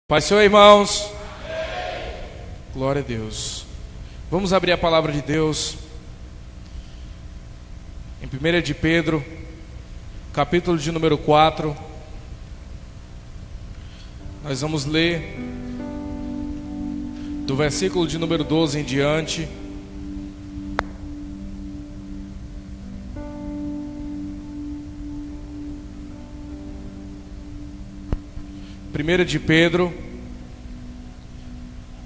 Pai, Senhor, irmãos. Amém. Glória a Deus. Vamos abrir a palavra de Deus em 1 de Pedro, capítulo de número 4. Nós vamos ler do versículo de número 12 em diante. Primeira de Pedro,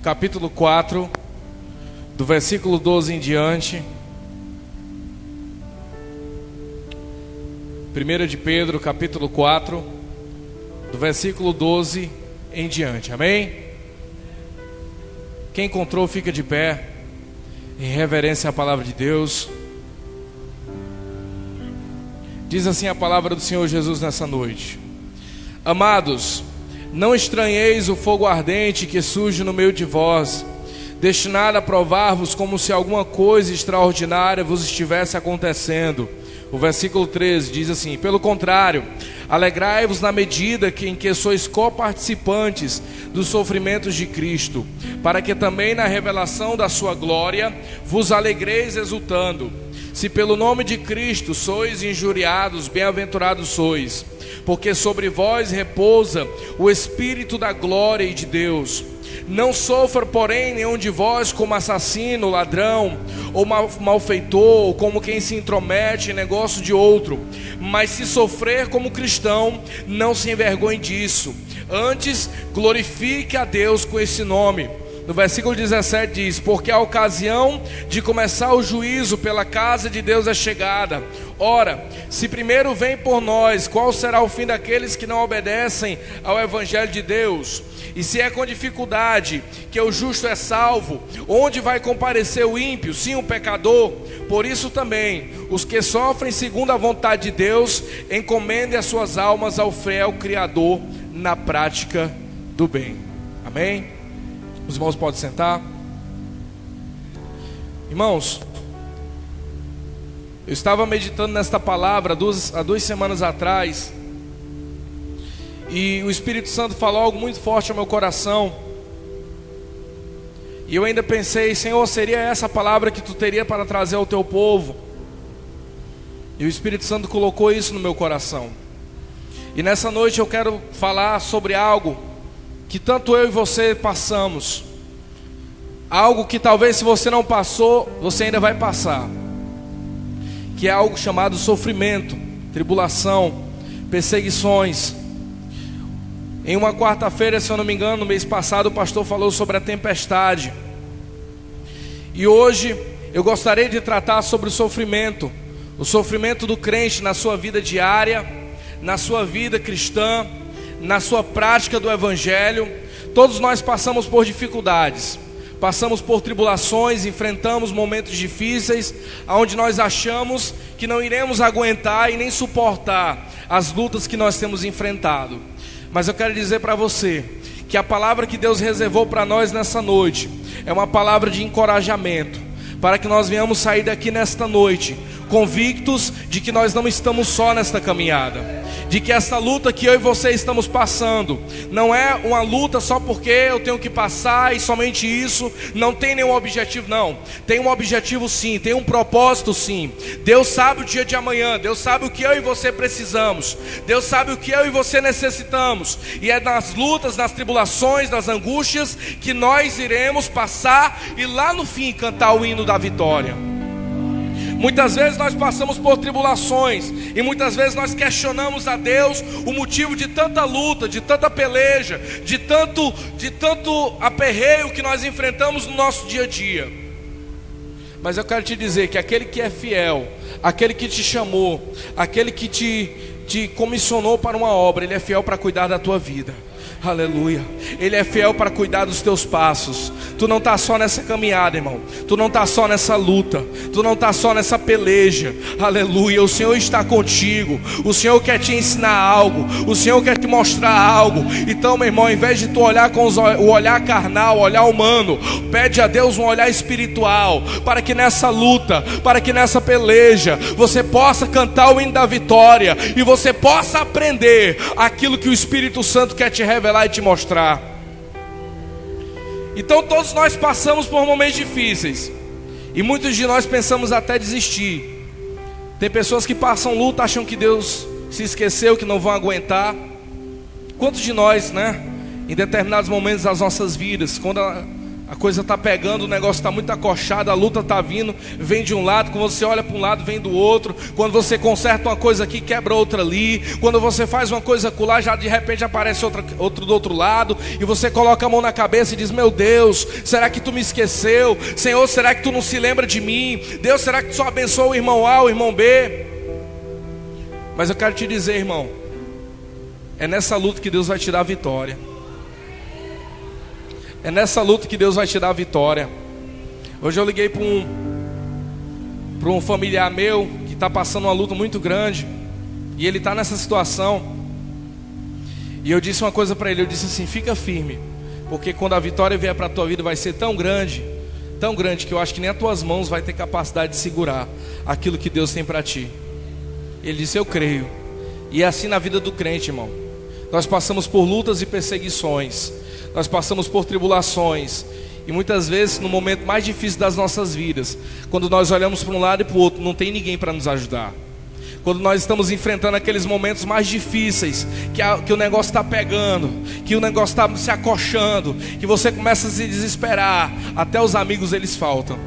capítulo 4, do versículo 12 em diante. Primeira de Pedro, capítulo 4, do versículo 12 em diante. Amém? Quem encontrou, fica de pé, em reverência à palavra de Deus. Diz assim a palavra do Senhor Jesus nessa noite: Amados, não estranheis o fogo ardente que surge no meio de vós, destinado a provar-vos como se alguma coisa extraordinária vos estivesse acontecendo. O versículo 13 diz assim: Pelo contrário, alegrai-vos na medida em que sois coparticipantes dos sofrimentos de Cristo, para que também na revelação da sua glória vos alegreis exultando. Se pelo nome de Cristo sois injuriados, bem-aventurados sois, porque sobre vós repousa o Espírito da glória e de Deus. Não sofra, porém, nenhum de vós como assassino, ladrão, ou malfeitor, ou como quem se intromete em negócio de outro. Mas se sofrer como cristão, não se envergonhe disso. Antes, glorifique a Deus com esse nome. No versículo 17 diz: Porque a ocasião de começar o juízo pela casa de Deus é chegada. Ora, se primeiro vem por nós, qual será o fim daqueles que não obedecem ao Evangelho de Deus? E se é com dificuldade que o justo é salvo, onde vai comparecer o ímpio, sim, o pecador? Por isso também, os que sofrem segundo a vontade de Deus, encomendem as suas almas ao fiel Criador na prática do bem. Amém? Os irmãos podem sentar. Irmãos, eu estava meditando nesta palavra há 2 semanas atrás, e o Espírito Santo falou algo muito forte ao meu coração. E eu ainda pensei: Senhor, seria essa a palavra que Tu teria para trazer ao Teu povo? E o Espírito Santo colocou isso no meu coração. E nessa noite eu quero falar sobre algo que tanto eu e você passamos, algo que talvez, se você não passou, você ainda vai passar, que é algo chamado sofrimento, tribulação, perseguições. Em uma quarta-feira, se eu não me engano, no mês passado, o pastor falou sobre a tempestade. E hoje eu gostaria de tratar sobre o sofrimento do crente na sua vida diária, na sua vida cristã, na sua prática do Evangelho. Todos nós passamos por dificuldades, passamos por tribulações, enfrentamos momentos difíceis, onde nós achamos que não iremos aguentar e nem suportar as lutas que nós temos enfrentado. Mas eu quero dizer para você que a palavra que Deus reservou para nós nessa noite é uma palavra de encorajamento, para que nós venhamos sair daqui nesta noite convictos de que nós não estamos só nesta caminhada, de que essa luta que eu e você estamos passando não é uma luta só porque eu tenho que passar e somente isso, não tem nenhum objetivo. Não, tem um objetivo sim, tem um propósito sim. Deus sabe o dia de amanhã, Deus sabe o que eu e você precisamos, Deus sabe o que eu e você necessitamos, e é nas lutas, nas tribulações, nas angústias que nós iremos passar e lá no fim cantar o hino da vitória. Muitas vezes nós passamos por tribulações, e muitas vezes nós questionamos a Deus o motivo de tanta luta, de tanta peleja, de tanto aperreio que nós enfrentamos no nosso dia a dia. Mas eu quero te dizer que aquele que é fiel, aquele que te chamou, aquele que te comissionou para uma obra, Ele é fiel para cuidar da tua vida. Aleluia. Ele é fiel para cuidar dos teus passos. Tu não está só nessa caminhada, irmão. Tu não está só nessa luta. Tu não está só nessa peleja. Aleluia. O Senhor está contigo. O Senhor quer te ensinar algo. O Senhor quer te mostrar algo. Então, meu irmão, ao invés de tu olhar com o olhar carnal, o olhar humano, pede a Deus um olhar espiritual, para que nessa luta, para que nessa peleja, você possa cantar o hino da vitória, e você possa aprender aquilo que o Espírito Santo quer te revelar e te mostrar. Então todos nós passamos por momentos difíceis, e muitos de nós pensamos até desistir. Tem pessoas que passam luta, acham que Deus se esqueceu, que não vão aguentar. Quantos de nós, né, em determinados momentos das nossas vidas, quando a coisa está pegando, o negócio está muito acochado, a luta está vindo, vem de um lado, quando você olha para um lado, vem do outro. Quando você conserta uma coisa aqui, quebra outra ali. Quando você faz uma coisa acolá, já de repente aparece outro do outro lado, e você coloca a mão na cabeça e diz: meu Deus, será que tu me esqueceu? Senhor, será que tu não se lembra de mim? Deus, será que tu só abençoa o irmão A, o irmão B? Mas eu quero te dizer, irmão, é nessa luta que Deus vai te dar a vitória. É nessa luta que Deus vai te dar a vitória. Hoje eu liguei para um familiar meu que está passando uma luta muito grande, e ele está nessa situação. E eu disse uma coisa para ele, eu disse assim: fica firme, porque quando a vitória vier para a tua vida vai ser tão grande que eu acho que nem as tuas mãos vai ter capacidade de segurar aquilo que Deus tem para ti. Ele disse: eu creio. E é assim na vida do crente, irmão. Nós passamos por lutas e perseguições, nós passamos por tribulações, e muitas vezes no momento mais difícil das nossas vidas, quando nós olhamos para um lado e para o outro, não tem ninguém para nos ajudar. Quando nós estamos enfrentando aqueles momentos mais difíceis, que o negócio está pegando, que o negócio está se acochando, que você começa a se desesperar, até os amigos eles faltam.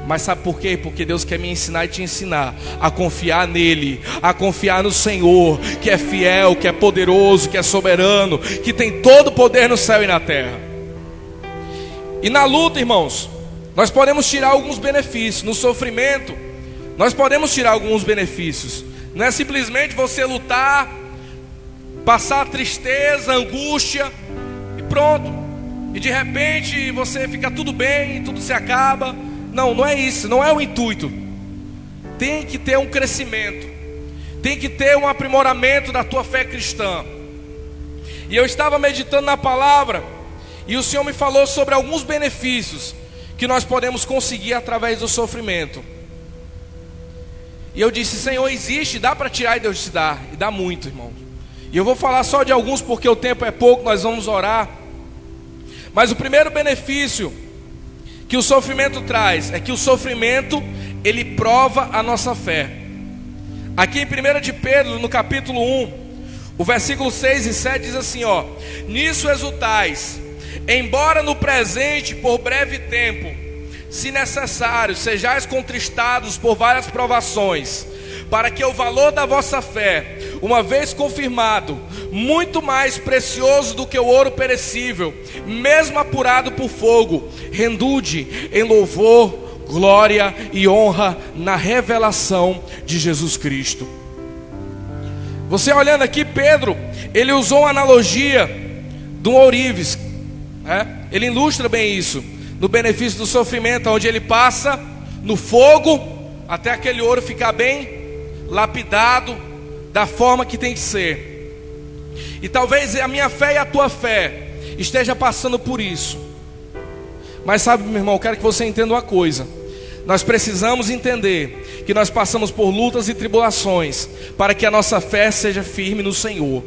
Mas sabe por quê? Porque Deus quer me ensinar e te ensinar a confiar nele, a confiar no Senhor, que é fiel, que é poderoso, que é soberano, que tem todo o poder no céu e na terra. E na luta, irmãos, nós podemos tirar alguns benefícios. No sofrimento, nós podemos tirar alguns benefícios. Não é simplesmente você lutar, passar tristeza, angústia e pronto, e de repente você fica tudo bem e tudo se acaba. Não, não é isso, não é o intuito. Tem que ter um crescimento, tem que ter um aprimoramento da tua fé cristã. E eu estava meditando na palavra, e o Senhor me falou sobre alguns benefícios que nós podemos conseguir através do sofrimento. E eu disse: Senhor, existe, dá para tirar? E Deus te dá, e dá muito, irmão. E eu vou falar só de alguns porque o tempo é pouco, nós vamos orar. Mas o primeiro benefício que o sofrimento traz é que o sofrimento, ele prova a nossa fé. Aqui em 1 de Pedro, no capítulo 1, o versículo 6 e 7 diz assim, ó: nisso exultais, embora no presente por breve tempo, se necessário, sejais contristados por várias provações, para que o valor da vossa fé, uma vez confirmado, muito mais precioso do que o ouro perecível, mesmo apurado por fogo, redunde em louvor, glória e honra na revelação de Jesus Cristo. Você olhando aqui, Pedro, ele usou uma analogia de um ourives, ele ilustra bem isso, no benefício do sofrimento, onde ele passa no fogo, até aquele ouro ficar bem lapidado, da forma que tem que ser. E talvez a minha fé e a tua fé esteja passando por isso. Mas sabe, meu irmão, eu quero que você entenda uma coisa. Nós precisamos entender que nós passamos por lutas e tribulações para que a nossa fé seja firme no Senhor.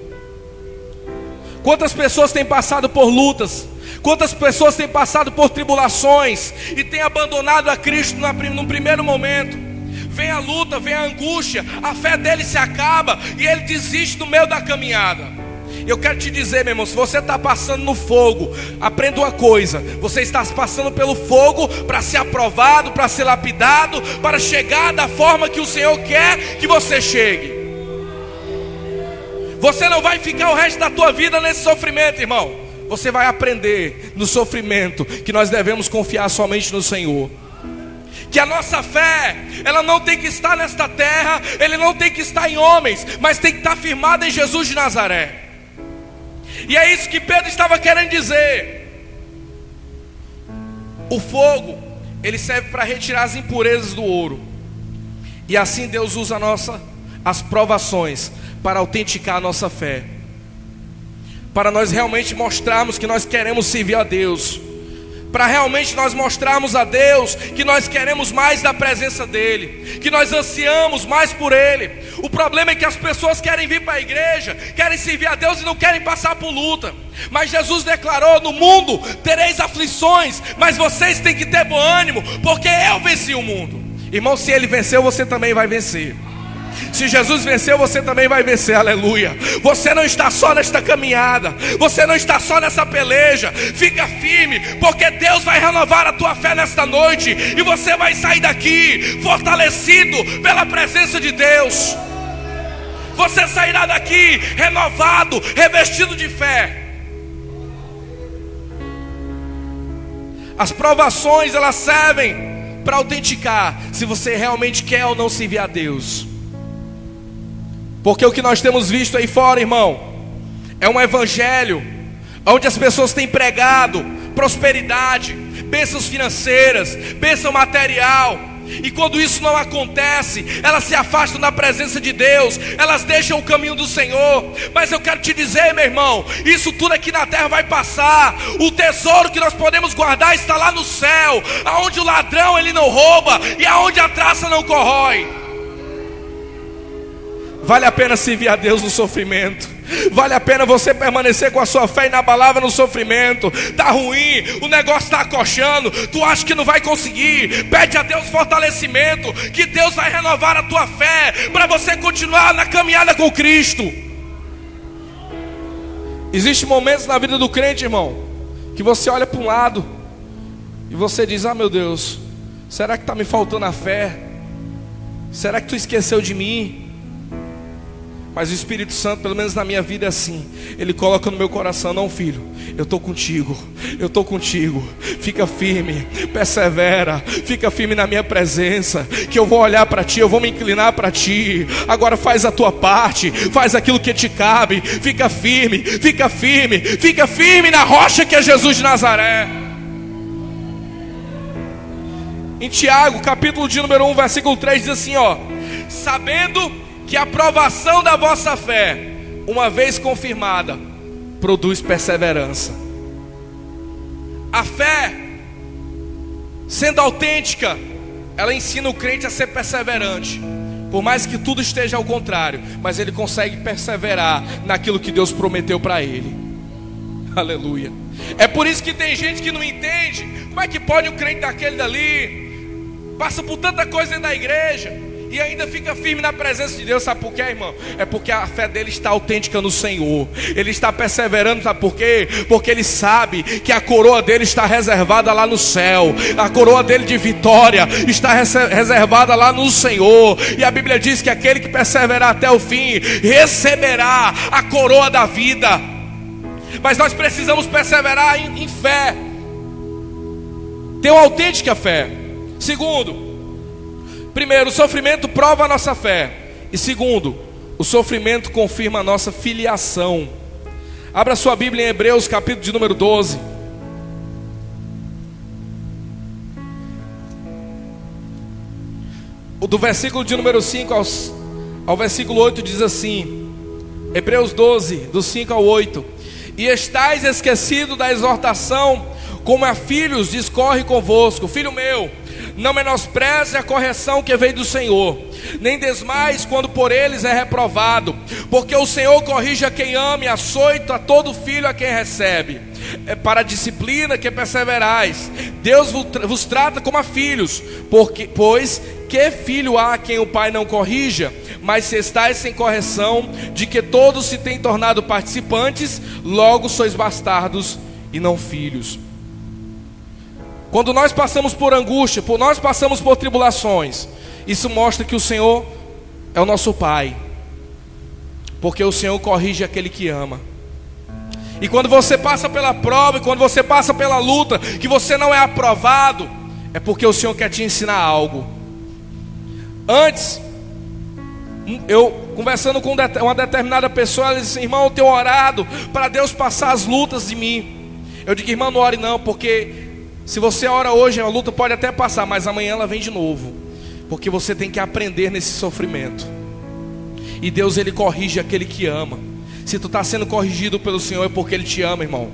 Quantas pessoas têm passado por lutas, quantas pessoas têm passado por tribulações e têm abandonado a Cristo num primeiro momento. Vem a luta, vem a angústia, a fé dele se acaba e ele desiste no meio da caminhada. Eu quero te dizer, meu irmão, se você está passando no fogo, aprenda uma coisa: você está passando pelo fogo para ser aprovado, para ser lapidado, para chegar da forma que o Senhor quer que você chegue. Você não vai ficar o resto da tua vida nesse sofrimento, irmão. Você vai aprender no sofrimento que nós devemos confiar somente no Senhor. Que a nossa fé, ela não tem que estar nesta terra, ele não tem que estar em homens, mas tem que estar firmada em Jesus de Nazaré. E é isso que Pedro estava querendo dizer. O fogo, ele serve para retirar as impurezas do ouro. E assim Deus usa as provações para autenticar a nossa fé, para nós realmente mostrarmos que nós queremos servir a Deus, para realmente nós mostrarmos a Deus que nós queremos mais da presença dEle, que nós ansiamos mais por Ele. O problema é que as pessoas querem vir para a igreja, querem servir a Deus e não querem passar por luta. Mas Jesus declarou: no mundo tereis aflições, mas vocês têm que ter bom ânimo, porque eu venci o mundo. Irmão, se Ele venceu, você também vai vencer. Se Jesus venceu, você também vai vencer, aleluia. Você não está só nesta caminhada, você não está só nessa peleja. Fica firme, porque Deus vai renovar a tua fé nesta noite, e você vai sair daqui fortalecido pela presença de Deus. Você sairá daqui renovado, revestido de fé. As provações, elas servem para autenticar se você realmente quer ou não servir a Deus. Porque o que nós temos visto aí fora, irmão, é um evangelho onde as pessoas têm pregado prosperidade, bênçãos financeiras, bênção material. E quando isso não acontece, elas se afastam da presença de Deus, elas deixam o caminho do Senhor. Mas eu quero te dizer, meu irmão, isso tudo aqui na terra vai passar. O tesouro que nós podemos guardar está lá no céu, aonde o ladrão ele não rouba e aonde a traça não corrói. Vale a pena servir a Deus no sofrimento. Vale a pena você permanecer com a sua fé inabalável no sofrimento. Está ruim, o negócio está acochando, tu acha que não vai conseguir. Pede a Deus fortalecimento, que Deus vai renovar a tua fé, para você continuar na caminhada com Cristo. Existem momentos na vida do crente, irmão, que você olha para um lado e você diz: ah, meu Deus, será que está me faltando a fé? Será que tu esqueceu de mim? Mas o Espírito Santo, pelo menos na minha vida é assim, Ele coloca no meu coração: não, filho, eu estou contigo, fica firme, persevera, fica firme na minha presença, que eu vou olhar para ti, eu vou me inclinar para ti. Agora faz a tua parte, faz aquilo que te cabe, fica firme na rocha que é Jesus de Nazaré. Em Tiago, capítulo de número 1, versículo 3, diz assim, ó: sabendo que a provação da vossa fé, uma vez confirmada, produz perseverança. A fé, sendo autêntica, ela ensina o crente a ser perseverante. Por mais que tudo esteja ao contrário, mas ele consegue perseverar naquilo que Deus prometeu para ele. Aleluia. É por isso que tem gente que não entende. Como é que pode um crente daquele dali, passa por tanta coisa dentro da igreja e ainda fica firme na presença de Deus? Sabe por quê, irmão? É porque a fé dele está autêntica no Senhor. Ele está perseverando, sabe por quê? Porque ele sabe que a coroa dele está reservada lá no céu. A coroa dele de vitória está reservada lá no Senhor. E a Bíblia diz que aquele que perseverar até o fim receberá a coroa da vida. Mas nós precisamos perseverar em fé, ter uma autêntica fé. Segundo, primeiro, o sofrimento prova a nossa fé. E segundo, o sofrimento confirma a nossa filiação. Abra sua Bíblia em Hebreus, capítulo de número 12. Do versículo de número 5 ao versículo 8 diz assim: Hebreus 12, do 5 ao 8: e estais esquecido da exortação, como a filhos discorre convosco. Filho meu, não menospreze a correção que veio do Senhor, nem desmais quando por eles é reprovado, porque o Senhor corrige a quem ama e açoita a todo filho a quem recebe. É para a disciplina que perseverais. Deus vos trata como a filhos, pois que filho há quem o pai não corrija? Mas se estáis sem correção, de que todos se têm tornado participantes, logo sois bastardos e não filhos. Quando nós passamos por angústia, nós passamos por tribulações, isso mostra que o Senhor é o nosso Pai, porque o Senhor corrige aquele que ama. E quando você passa pela prova, e quando você passa pela luta, que você não é aprovado, é porque o Senhor quer te ensinar algo. Antes, eu conversando com uma determinada pessoa, ela disse: irmão, eu tenho orado para Deus passar as lutas de mim. Eu digo: irmão, não ore não, porque se você ora hoje, a luta pode até passar, mas amanhã ela vem de novo. Porque você tem que aprender nesse sofrimento. E Deus, Ele corrige aquele que ama. Se tu está sendo corrigido pelo Senhor, é porque Ele te ama, irmão.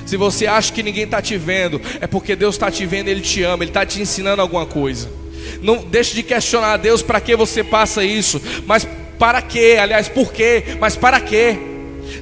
Se você acha que ninguém está te vendo, é porque Deus está te vendo, Ele te ama, Ele está te ensinando alguma coisa. Não deixe de questionar a Deus para que você passa isso. Mas para quê? Aliás, por quê? Mas para quê?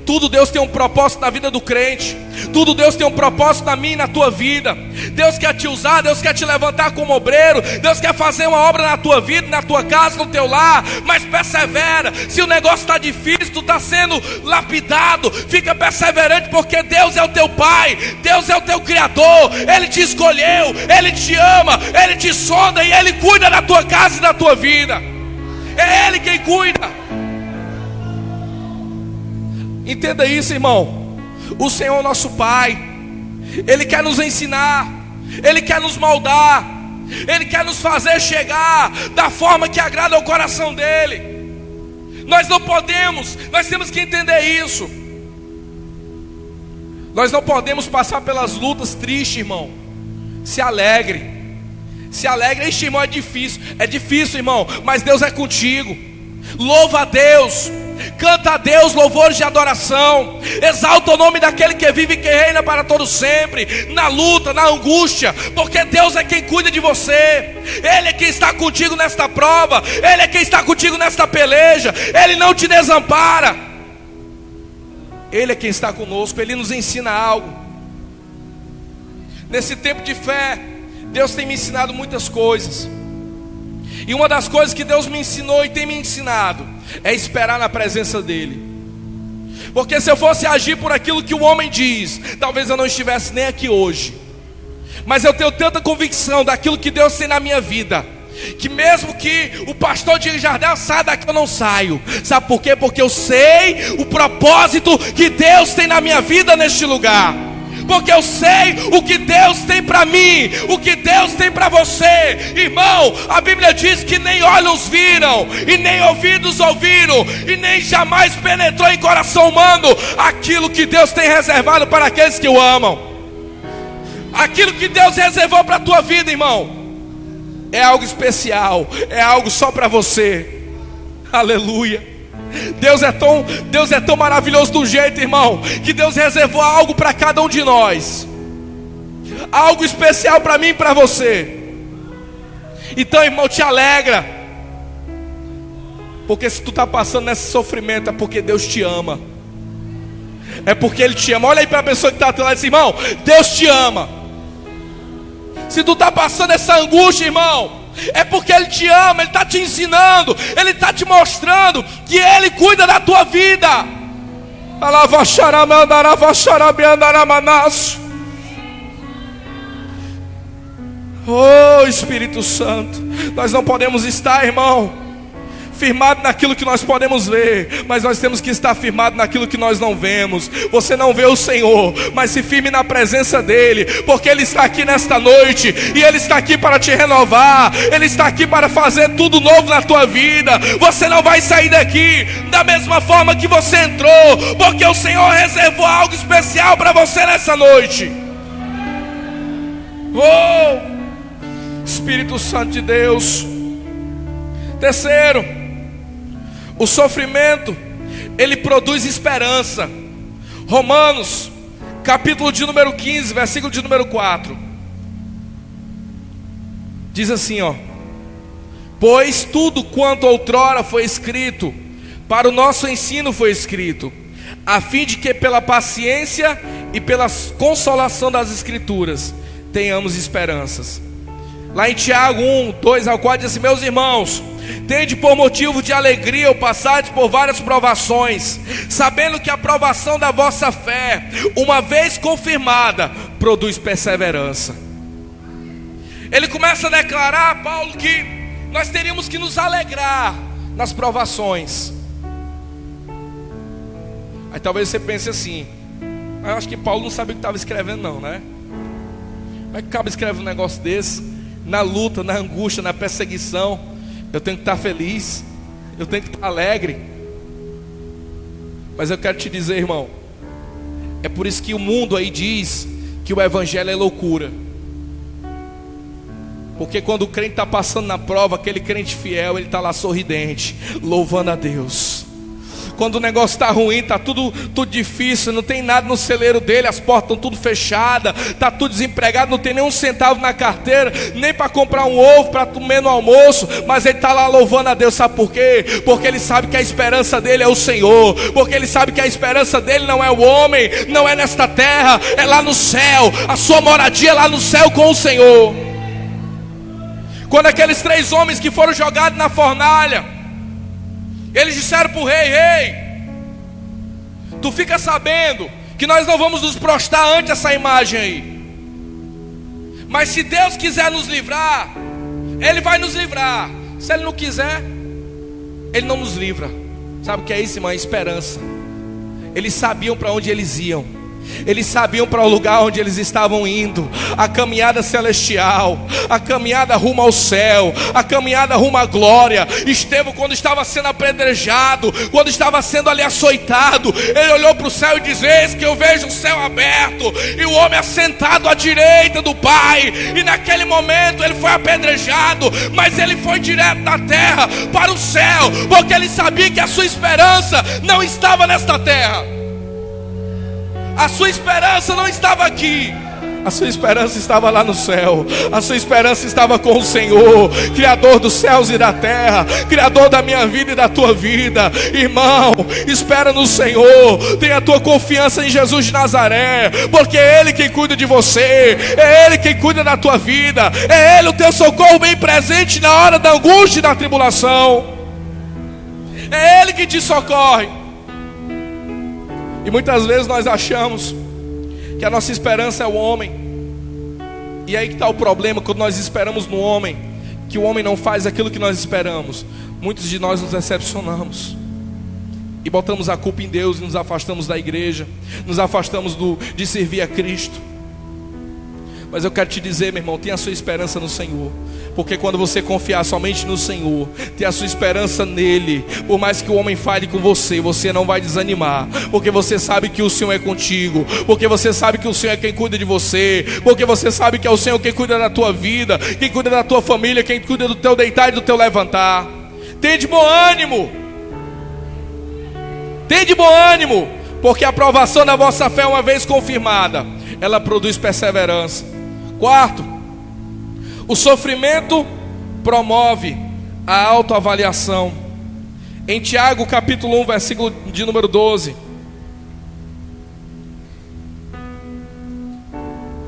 Tudo Deus tem um propósito na vida do crente. Tudo Deus tem um propósito na minha e na tua vida. Deus quer te usar, Deus quer te levantar como obreiro. Deus quer fazer uma obra na tua vida, na tua casa, no teu lar. Mas persevera. Se o negócio está difícil, tu está sendo lapidado, fica perseverante, porque Deus é o teu Pai, Deus é o teu Criador. Ele te escolheu, Ele te ama, Ele te sonda e Ele cuida da tua casa e da tua vida. É Ele quem cuida. Entenda isso, irmão. O Senhor é o nosso Pai. Ele quer nos ensinar, Ele quer nos moldar, Ele quer nos fazer chegar da forma que agrada ao coração dEle. Nós não podemos, nós temos que entender isso. Nós não podemos passar pelas lutas tristes, irmão. Se alegre. Se alegre. Ixi, irmão, é difícil, irmão, mas Deus é contigo. Louva a Deus. Canta a Deus louvores de adoração. Exalta o nome daquele que vive e que reina para todo sempre. Na luta, na angústia, porque Deus é quem cuida de você. Ele é quem está contigo nesta prova. Ele é quem está contigo nesta peleja. Ele não te desampara. Ele é quem está conosco. Ele nos ensina algo. Nesse tempo de fé, Deus tem me ensinado muitas coisas. E uma das coisas que Deus me ensinou e tem me ensinado é esperar na presença dEle. Porque se eu fosse agir por aquilo que o homem diz, talvez eu não estivesse nem aqui hoje. Mas eu tenho tanta convicção daquilo que Deus tem na minha vida, que mesmo que o pastor de Jardel saia daqui, eu não saio. Sabe por quê? Porque eu sei o propósito que Deus tem na minha vida neste lugar. Porque eu sei o que Deus tem para mim, o que Deus tem para você. Irmão, a Bíblia diz que nem olhos viram, e nem ouvidos ouviram, e nem jamais penetrou em coração humano aquilo que Deus tem reservado para aqueles que o amam. Aquilo que Deus reservou para a tua vida, irmão, é algo especial, é algo só para você. Aleluia. Deus é tão maravilhoso do jeito, irmão, que Deus reservou algo para cada um de nós. Algo especial para mim e para você. Então, irmão, te alegra. Porque se tu está passando nesse sofrimento, é porque Deus te ama. É porque Ele te ama. Olha aí para a pessoa que está atrás e diz: irmão, Deus te ama. Se tu está passando essa angústia, irmão, é porque Ele te ama, Ele está te ensinando, Ele está te mostrando que Ele cuida da tua vida. Oh, Espírito Santo, nós não podemos estar, irmão, firmado naquilo que nós podemos ver, mas nós temos que estar firmado naquilo que nós não vemos. Você não vê o Senhor, mas se firme na presença dEle, porque Ele está aqui nesta noite, e Ele está aqui para te renovar, Ele está aqui para fazer tudo novo na tua vida. Você não vai sair daqui da mesma forma que você entrou, porque o Senhor reservou algo especial para você nessa noite. Oh, Espírito Santo de Deus. Terceiro, o sofrimento, ele produz esperança. Romanos, capítulo de número 15, versículo de número 4. Diz assim, ó: pois tudo quanto outrora foi escrito, para o nosso ensino foi escrito, a fim de que pela paciência e pela consolação das Escrituras tenhamos esperanças. Lá em Tiago 1, 2 ao 4 diz assim: meus irmãos, tende por motivo de alegria o passardes por várias provações, sabendo que a provação da vossa fé, uma vez confirmada, produz perseverança. Ele começa a declarar, Paulo, que nós teríamos que nos alegrar nas provações. Aí talvez você pense assim: eu acho que Paulo não sabia o que estava escrevendo não, né? Como é que acaba escrevendo um negócio desse? Na luta, na angústia, na perseguição, eu tenho que estar feliz, eu tenho que estar alegre. Mas eu quero te dizer, irmão, é por isso que o mundo aí diz que o evangelho é loucura. Porque quando o crente está passando na prova, aquele crente fiel, ele está lá sorridente, louvando a Deus. quando o negócio está ruim, está tudo difícil, não tem nada no celeiro dele, as portas estão tudo fechadas, está tudo desempregado, não tem nenhum centavo na carteira, nem para comprar um ovo para comer no almoço, mas ele está lá louvando a Deus. Sabe por quê? Porque ele sabe que a esperança dele é o Senhor, porque ele sabe que a esperança dele não é o homem, não é nesta terra, é lá no céu. A sua moradia é lá no céu com o Senhor. Quando aqueles 3 homens que foram jogados na fornalha, eles disseram para o rei: rei, tu fica sabendo que nós não vamos nos prostrar ante essa imagem aí, mas se Deus quiser nos livrar, Ele vai nos livrar. Se Ele não quiser, Ele não nos livra. Sabe o que é isso, irmão? Esperança. Eles sabiam para onde eles iam, eles sabiam para o lugar onde eles estavam indo. A caminhada celestial, a caminhada rumo ao céu, a caminhada rumo à glória. Estevão, quando estava sendo apedrejado, quando estava sendo ali açoitado, ele olhou para o céu e disse: eis que eu vejo o céu aberto e o homem assentado à direita do Pai. E naquele momento ele foi apedrejado, mas ele foi direto da terra para o céu, porque ele sabia que a sua esperança não estava nesta terra. A sua esperança não estava aqui, a sua esperança estava lá no céu. A sua esperança estava com o Senhor, Criador dos céus e da terra, Criador da minha vida e da tua vida. Irmão, espera no Senhor, tenha a tua confiança em Jesus de Nazaré, porque é Ele quem cuida de você, é Ele quem cuida da tua vida, é Ele o teu socorro bem presente na hora da angústia e da tribulação. É Ele que te socorre. E muitas vezes nós achamos que a nossa esperança é o homem. E aí que está o problema, quando nós esperamos no homem, que o homem não faz aquilo que nós esperamos. Muitos de nós nos decepcionamos e botamos a culpa em Deus e nos afastamos da igreja, nos afastamos de servir a Cristo. Mas eu quero te dizer, meu irmão, tenha a sua esperança no Senhor, porque quando você confiar somente no Senhor, ter a sua esperança nele, por mais que o homem fale com você, você não vai desanimar, porque você sabe que o Senhor é contigo, porque você sabe que o Senhor é quem cuida de você, porque você sabe que é o Senhor quem cuida da tua vida, quem cuida da tua família, quem cuida do teu deitar e do teu levantar. Tende bom ânimo, tende bom ânimo, porque a aprovação da vossa fé, uma vez confirmada, ela produz perseverança. Quarto, o sofrimento promove a autoavaliação. Em Tiago capítulo 1, versículo de número 12,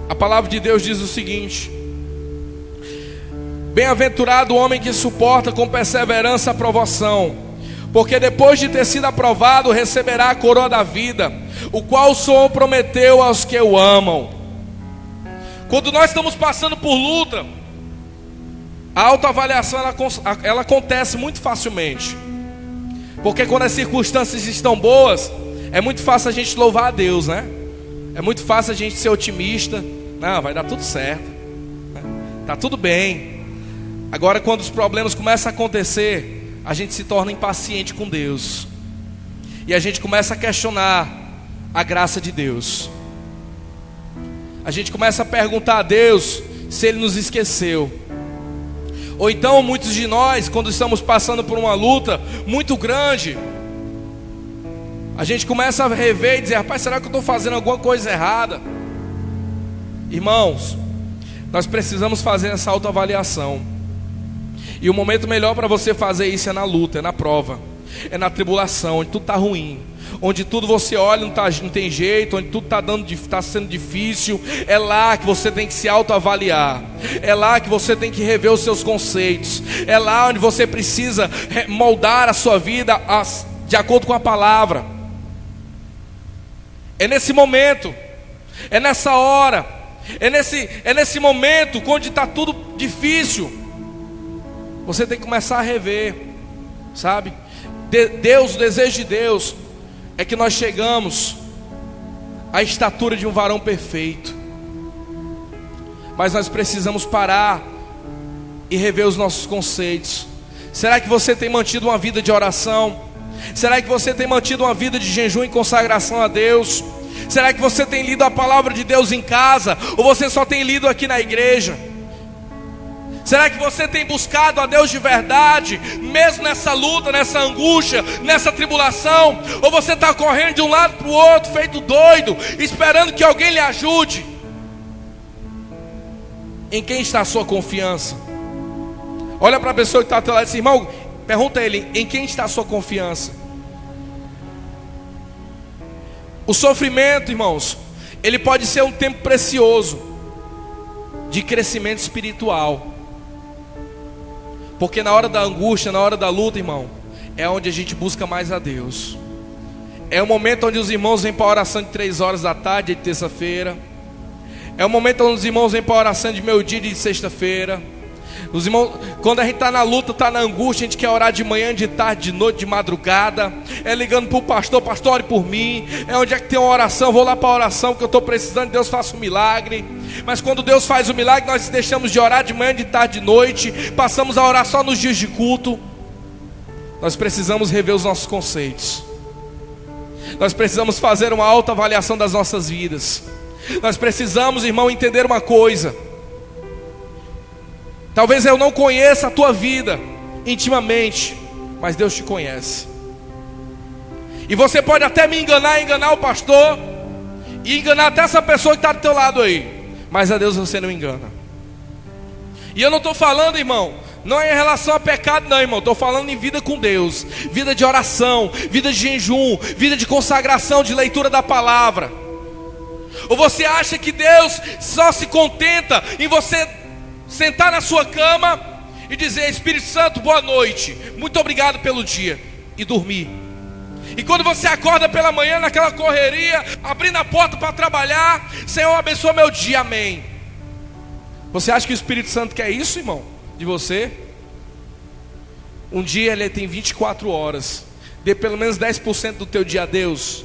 a palavra de Deus diz o seguinte: bem-aventurado o homem que suporta com perseverança a provação, porque depois de ter sido aprovado, receberá a coroa da vida, o qual o Senhor prometeu aos que o amam. Quando nós estamos passando por luta, a autoavaliação ela acontece muito facilmente, porque quando as circunstâncias estão boas, é muito fácil a gente louvar a Deus, né? É muito fácil a gente ser otimista. Não, vai dar tudo certo, tá tudo bem. Agora quando os problemas começam a acontecer, a gente se torna impaciente com Deus, e a gente começa a questionar a graça de Deus. A gente começa a perguntar a Deus se Ele nos esqueceu. Ou então muitos de nós, quando estamos passando por uma luta muito grande, a gente começa a rever e dizer: rapaz, será que eu estou fazendo alguma coisa errada? Irmãos, nós precisamos fazer essa autoavaliação. E o momento melhor para você fazer isso é na luta, é na prova, é na tribulação, onde tudo está ruim, onde tudo você olha não tem jeito, onde tudo está sendo difícil. É lá que você tem que se autoavaliar, é lá que você tem que rever os seus conceitos, é lá onde você precisa moldar a sua vida de acordo com a palavra. É nesse momento, é nessa hora, é nesse momento onde está tudo difícil, você tem que começar a rever, sabe? Deus, o desejo de Deus é que nós chegamos à estatura de um varão perfeito, mas nós precisamos parar e rever os nossos conceitos. Será que você tem mantido uma vida de oração? Será que você tem mantido uma vida de jejum e consagração a Deus? Será que você tem lido a palavra de Deus em casa, ou você só tem lido aqui na igreja? Será que você tem buscado a Deus de verdade, mesmo nessa luta, nessa angústia, nessa tribulação? Ou você está correndo de um lado para o outro, feito doido, esperando que alguém lhe ajude? Em quem está a sua confiança? Olha para a pessoa que está ao teu lado e diz: irmão, pergunta a ele: em quem está a sua confiança? O sofrimento, irmãos, ele pode ser um tempo precioso de crescimento espiritual. Porque na hora da angústia, na hora da luta, irmão, é onde a gente busca mais a Deus. É o momento onde os irmãos vêm para a oração de 3 horas da tarde de terça-feira. É o momento onde os irmãos vêm para a oração de meio-dia de sexta-feira. Os irmãos, quando a gente está na luta, está na angústia, a gente quer orar de manhã, de tarde, de noite, de madrugada. É ligando para o pastor: pastor, ore por mim. É onde é que tem uma oração, vou lá para a oração, que eu estou precisando, Deus faça um milagre. Mas quando Deus faz o milagre, nós deixamos de orar de manhã, de tarde, de noite. Passamos a orar só nos dias de culto. Nós precisamos rever os nossos conceitos. Nós precisamos fazer uma autoavaliação das nossas vidas. Nós precisamos, irmão, entender uma coisa. Talvez eu não conheça a tua vida intimamente, mas Deus te conhece. E você pode até me enganar o pastor, e enganar até essa pessoa que está do teu lado aí, mas a Deus você não engana. E eu não estou falando, irmão, não é em relação a pecado não, irmão. Estou falando em vida com Deus, vida de oração, vida de jejum, vida de consagração, de leitura da palavra. Ou você acha que Deus só se contenta em você sentar na sua cama e dizer: Espírito Santo, boa noite, muito obrigado pelo dia, e dormir? E quando você acorda pela manhã naquela correria, abrindo a porta para trabalhar: Senhor, abençoa meu dia, amém. Você acha que o Espírito Santo quer isso, irmão, de você? Um dia ele tem 24 horas. Dê pelo menos 10% do teu dia a Deus.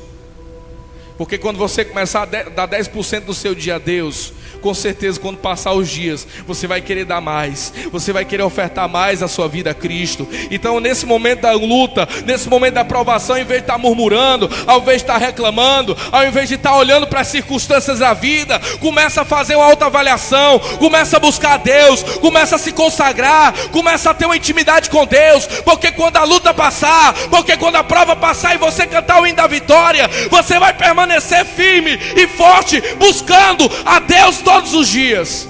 Porque quando você começar a dar 10% do seu dia a Deus, com certeza quando passar os dias, você vai querer dar mais. Você vai querer ofertar mais a sua vida a Cristo. Então nesse momento da luta, nesse momento da provação, ao invés de estar murmurando, ao invés de estar reclamando, ao invés de estar olhando para as circunstâncias da vida, começa a fazer uma autoavaliação, começa a buscar a Deus, começa a se consagrar, começa a ter uma intimidade com Deus. Porque quando a luta passar, porque quando a prova passar e você cantar o hino da vitória, você vai permanecer firme e forte, buscando a Deus todos os dias.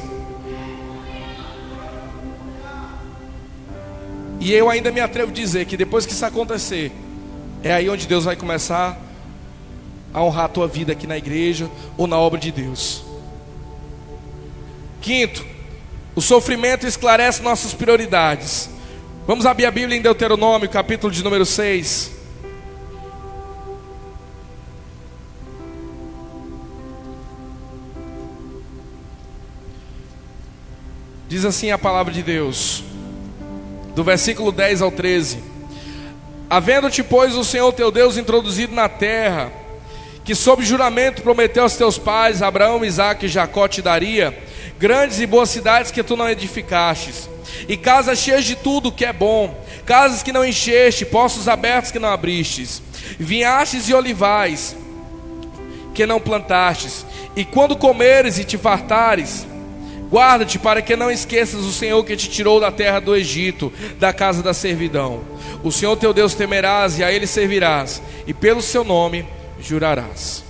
E eu ainda me atrevo a dizer que depois que isso acontecer, é aí onde Deus vai começar a honrar a tua vida aqui na igreja ou na obra de Deus. Quinto, o sofrimento esclarece nossas prioridades. Vamos abrir a Bíblia em Deuteronômio, capítulo de número 6. Diz assim a palavra de Deus, do versículo 10 ao 13: Havendo-te, pois, o Senhor teu Deus introduzido na terra, que sob juramento prometeu aos teus pais, Abraão, Isaque e Jacó, te daria, grandes e boas cidades que tu não edificastes, e casas cheias de tudo que é bom, casas que não encheste, poços abertos que não abristes, vinhastes e olivais que não plantastes, e quando comeres e te fartares, guarda-te para que não esqueças o Senhor que te tirou da terra do Egito, da casa da servidão. O Senhor teu Deus temerás e a Ele servirás, e pelo seu nome jurarás.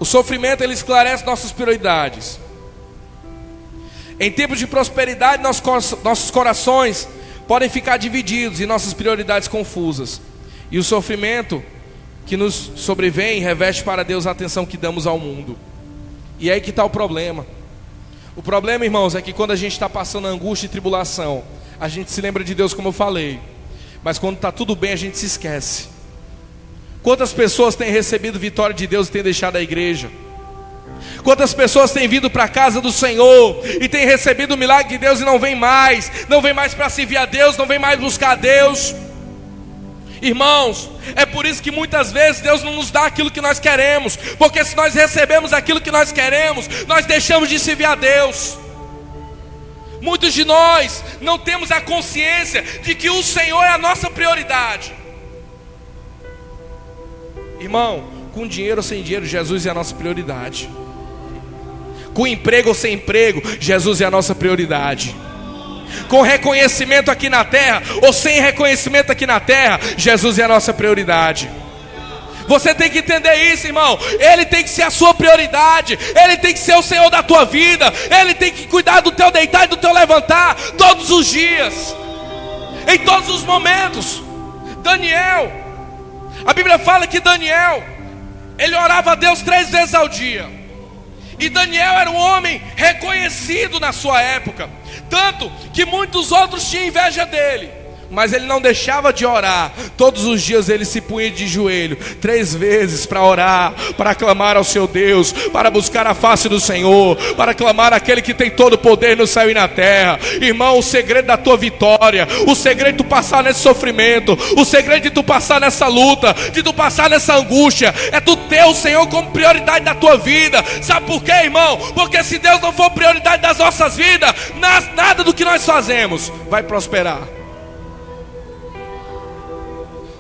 O sofrimento, ele esclarece nossas prioridades. Em tempos de prosperidade, nossos corações podem ficar divididos e nossas prioridades confusas. E o sofrimento que nos sobrevém reveste para Deus a atenção que damos ao mundo. E é aí que está o problema. O problema, irmãos, é que quando a gente está passando angústia e tribulação, a gente se lembra de Deus, como eu falei. Mas quando está tudo bem, a gente se esquece. Quantas pessoas têm recebido vitória de Deus e têm deixado a igreja? Quantas pessoas têm vindo para a casa do Senhor e têm recebido o milagre de Deus e não vem mais? Não vem mais para servir a Deus, não vem mais buscar a Deus. Irmãos, é por isso que muitas vezes Deus não nos dá aquilo que nós queremos, porque se nós recebemos aquilo que nós queremos, nós deixamos de servir a Deus. Muitos de nós não temos a consciência de que o Senhor é a nossa prioridade. Irmão, com dinheiro ou sem dinheiro, Jesus é a nossa prioridade. Com emprego ou sem emprego, Jesus é a nossa prioridade. Com reconhecimento aqui na terra ou sem reconhecimento aqui na terra, Jesus é a nossa prioridade. Você tem que entender isso, irmão. Ele tem que ser a sua prioridade. Ele tem que ser o Senhor da tua vida. Ele tem que cuidar do teu deitar e do teu levantar todos os dias, em todos os momentos. Daniel, a Bíblia fala que Daniel, ele orava a Deus 3 vezes ao dia. E Daniel era um homem reconhecido na sua época, tanto que muitos outros tinham inveja dele. Mas ele não deixava de orar. Todos os dias ele se punha de joelho 3 vezes para orar, para clamar ao seu Deus, para buscar a face do Senhor, para clamar àquele que tem todo o poder no céu e na terra. Irmão, o segredo da tua vitória, o segredo de tu passar nesse sofrimento, o segredo de tu passar nessa luta, de tu passar nessa angústia, é tu ter o Senhor como prioridade da tua vida. Sabe por quê, irmão? Porque se Deus não for prioridade das nossas vidas, nada do que nós fazemos vai prosperar.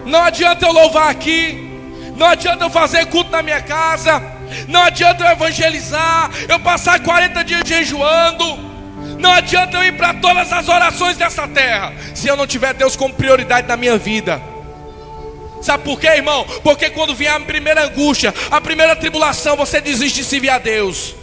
Não adianta eu louvar aqui, não adianta eu fazer culto na minha casa, não adianta eu evangelizar, eu passar 40 dias jejuando, não adianta eu ir para todas as orações dessa terra, se eu não tiver Deus como prioridade na minha vida. Sabe por quê, irmão? Porque quando vier a primeira angústia, a primeira tribulação, você desiste de servir a Deus.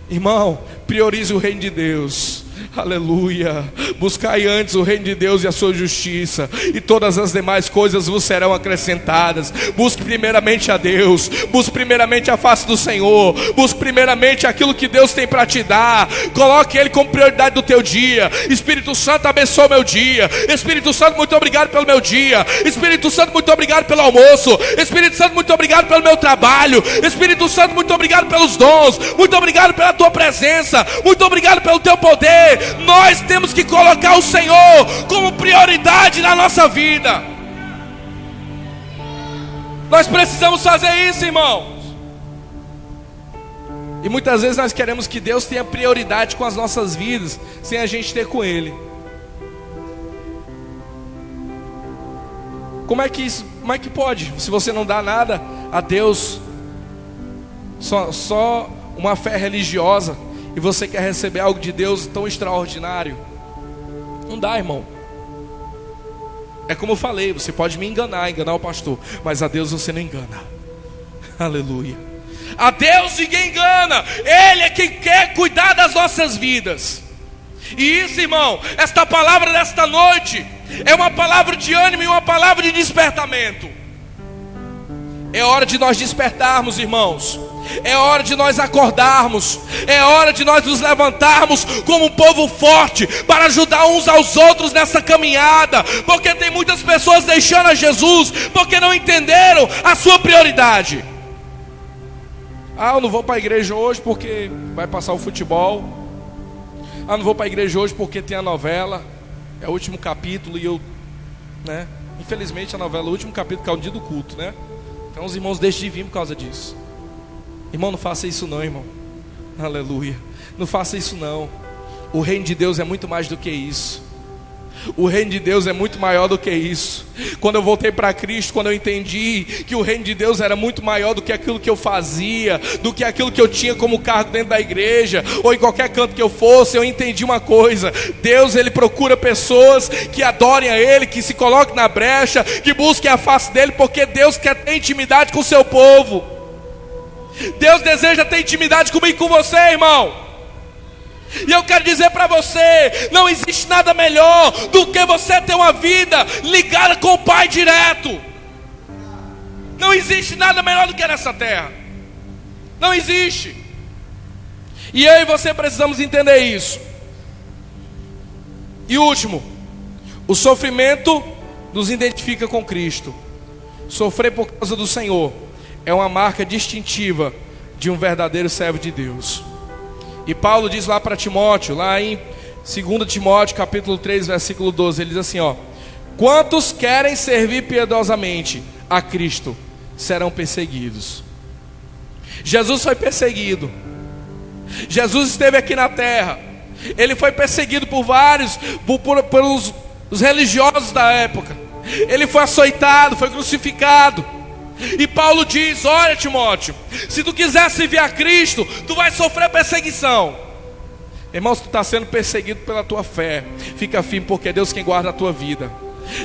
Irmão, priorize o reino de Deus. Aleluia. Buscai antes o reino de Deus e a sua justiça, e todas as demais coisas vos serão acrescentadas. Busque primeiramente a Deus, busque primeiramente a face do Senhor, busque primeiramente aquilo que Deus tem para te dar. Coloque Ele como prioridade do teu dia. Espírito Santo, abençoa o meu dia. Espírito Santo, muito obrigado pelo meu dia. Espírito Santo, muito obrigado pelo almoço. Espírito Santo, muito obrigado pelo meu trabalho. Espírito Santo, muito obrigado pelos dons. Muito obrigado pela tua presença. Muito obrigado pelo teu poder. Nós temos que colocar o Senhor como prioridade na nossa vida. Nós precisamos fazer isso, irmãos. E muitas vezes nós queremos que Deus tenha prioridade com as nossas vidas, sem a gente ter com Ele. Como é que pode? Se você não dá nada a Deus, só uma fé religiosa, e você quer receber algo de Deus tão extraordinário, não dá, irmão. É como eu falei, você pode me enganar o pastor, mas a Deus você não engana. Aleluia. A Deus ninguém engana. Ele é quem quer cuidar das nossas vidas. E isso, irmão, esta palavra desta noite é uma palavra de ânimo e uma palavra de despertamento. É hora de nós despertarmos, irmãos. É hora de nós acordarmos. É hora de nós nos levantarmos como um povo forte, para ajudar uns aos outros nessa caminhada. Porque tem muitas pessoas deixando a Jesus porque não entenderam a sua prioridade. Eu não vou para a igreja hoje porque vai passar o futebol. Não vou para a igreja hoje porque tem a novela, é o último capítulo e eu, infelizmente a novela é o último capítulo, que é o dia do culto, Então os irmãos deixam de vir por causa disso. Irmão, não faça isso não, irmão. Aleluia. Não faça isso não. O reino de Deus é muito mais do que isso. O reino de Deus é muito maior do que isso. Quando eu voltei para Cristo, quando eu entendi que o reino de Deus era muito maior do que aquilo que eu fazia, do que aquilo que eu tinha como cargo dentro da igreja, ou em qualquer canto que eu fosse, eu entendi uma coisa: Deus, Ele procura pessoas que adorem a Ele, que se coloquem na brecha, que busquem a face dEle, porque Deus quer ter intimidade com o seu povo. Deus deseja ter intimidade comigo e com você, irmão. E eu quero dizer para você, não existe nada melhor do que você ter uma vida ligada com o Pai direto. Não existe nada melhor do que nessa terra. Não existe. E eu e você precisamos entender isso. E último, o sofrimento nos identifica com Cristo. Sofrer por causa do Senhor é uma marca distintiva de um verdadeiro servo de Deus. E Paulo diz lá para Timóteo, lá em 2 Timóteo capítulo 3, versículo 12, ele diz assim, quantos querem servir piedosamente a Cristo serão perseguidos. Jesus foi perseguido. Jesus esteve aqui na terra. Ele foi perseguido por vários, pelos religiosos da época. Ele foi açoitado, foi crucificado. E Paulo diz: olha, Timóteo, se tu quiser servir a Cristo, tu vai sofrer perseguição. Irmão, se tu está sendo perseguido pela tua fé, fica firme, porque é Deus quem guarda a tua vida.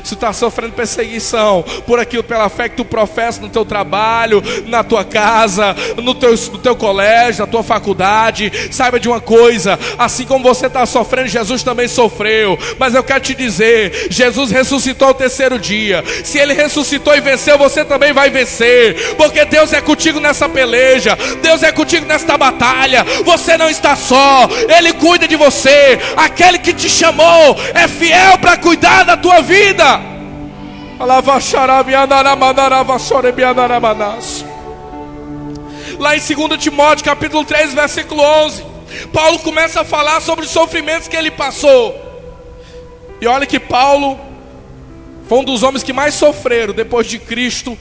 Se tu está sofrendo perseguição por aquilo, pela fé que tu professa no teu trabalho, na tua casa, no teu colégio, na tua faculdade, saiba de uma coisa: assim como você está sofrendo, Jesus também sofreu. Mas eu quero te dizer, Jesus ressuscitou ao terceiro dia. Se Ele ressuscitou e venceu, você também vai vencer, porque Deus é contigo nessa peleja, Deus é contigo nesta batalha. Você não está só, Ele cuida de você. Aquele que te chamou é fiel para cuidar da tua vida. Lá em 2 Timóteo capítulo 3 versículo 11, Paulo começa a falar sobre os sofrimentos que ele passou. E olha que Paulo foi um dos homens que mais sofreram depois de Cristo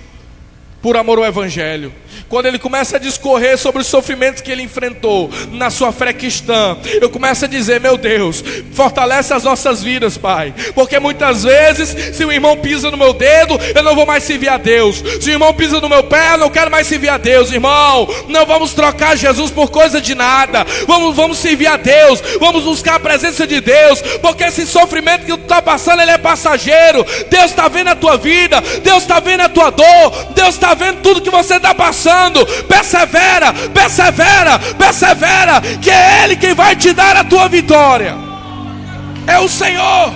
por amor ao Evangelho. Quando ele começa a discorrer sobre os sofrimentos que ele enfrentou na sua fé cristã, eu começo a dizer: meu Deus, fortalece as nossas vidas, Pai. Porque muitas vezes, se o irmão pisa no meu dedo, eu não vou mais servir a Deus. Se o irmão pisa no meu pé, eu não quero mais servir a Deus. Irmão, não vamos trocar Jesus por coisa de nada. Vamos servir a Deus, vamos buscar a presença de Deus, porque esse sofrimento que tu está passando, ele é passageiro. Deus está vendo a tua vida, Deus está vendo a tua dor, Deus está vendo tudo que você está passando. Persevera, persevera, persevera, que é Ele quem vai te dar a tua vitória. É o Senhor.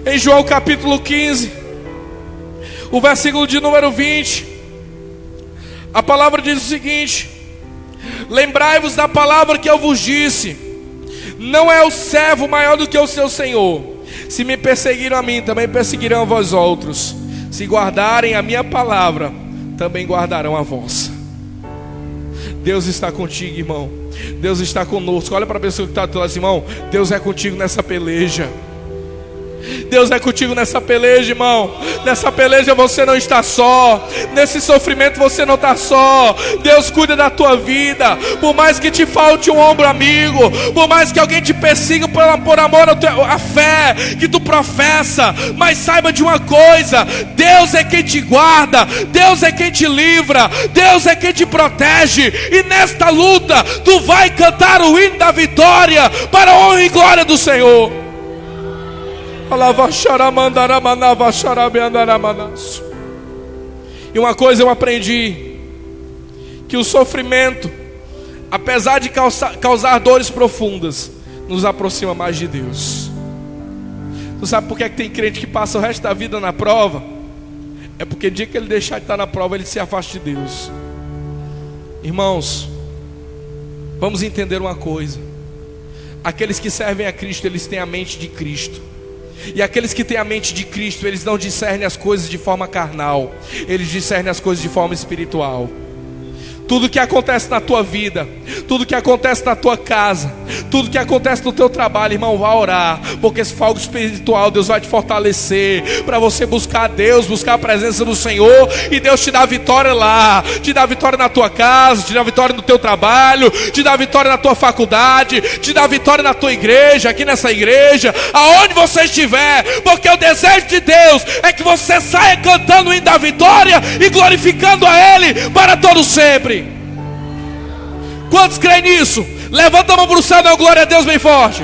Em João capítulo 15, o versículo de número 20, a palavra diz o seguinte: lembrai-vos da palavra que eu vos disse, não é o servo maior do que o seu senhor. Se me perseguiram a mim, também perseguirão a vós outros. Se guardarem a minha palavra, também guardarão a vossa. Deus está contigo, irmão. Deus está conosco. Olha para a pessoa que está do lado assim: irmão, Deus é contigo nessa peleja. Deus é contigo nessa peleja, irmão. Nessa peleja você não está só. Nesse sofrimento você não está só. Deus cuida da tua vida. Por mais que te falte um ombro amigo, por mais que alguém te persiga por amor à fé que tu professa, mas saiba de uma coisa: Deus é quem te guarda, Deus é quem te livra, Deus é quem te protege. E nesta luta tu vai cantar o hino da vitória para a honra e glória do Senhor. E uma coisa eu aprendi: que o sofrimento, apesar de causar dores profundas, nos aproxima mais de Deus. Tu sabe por que tem crente que passa o resto da vida na prova? É porque o dia que ele deixar de estar na prova, ele se afasta de Deus. Irmãos, vamos entender uma coisa: aqueles que servem a Cristo, eles têm a mente de Cristo. E aqueles que têm a mente de Cristo, eles não discernem as coisas de forma carnal, eles discernem as coisas de forma espiritual. Tudo que acontece na tua vida, tudo que acontece na tua casa, tudo que acontece no teu trabalho, irmão, vá orar, porque esse fogo espiritual, Deus vai te fortalecer para você buscar a Deus, buscar a presença do Senhor, e Deus te dá vitória lá, te dá vitória na tua casa, te dá vitória no teu trabalho, te dá vitória na tua faculdade, te dá vitória na tua igreja, aqui nessa igreja, aonde você estiver, porque o desejo de Deus é que você saia cantando o hino da vitória e glorificando a Ele para todo sempre. Quantos creem nisso? Levanta a mão para o céu, dá glória a Deus bem forte.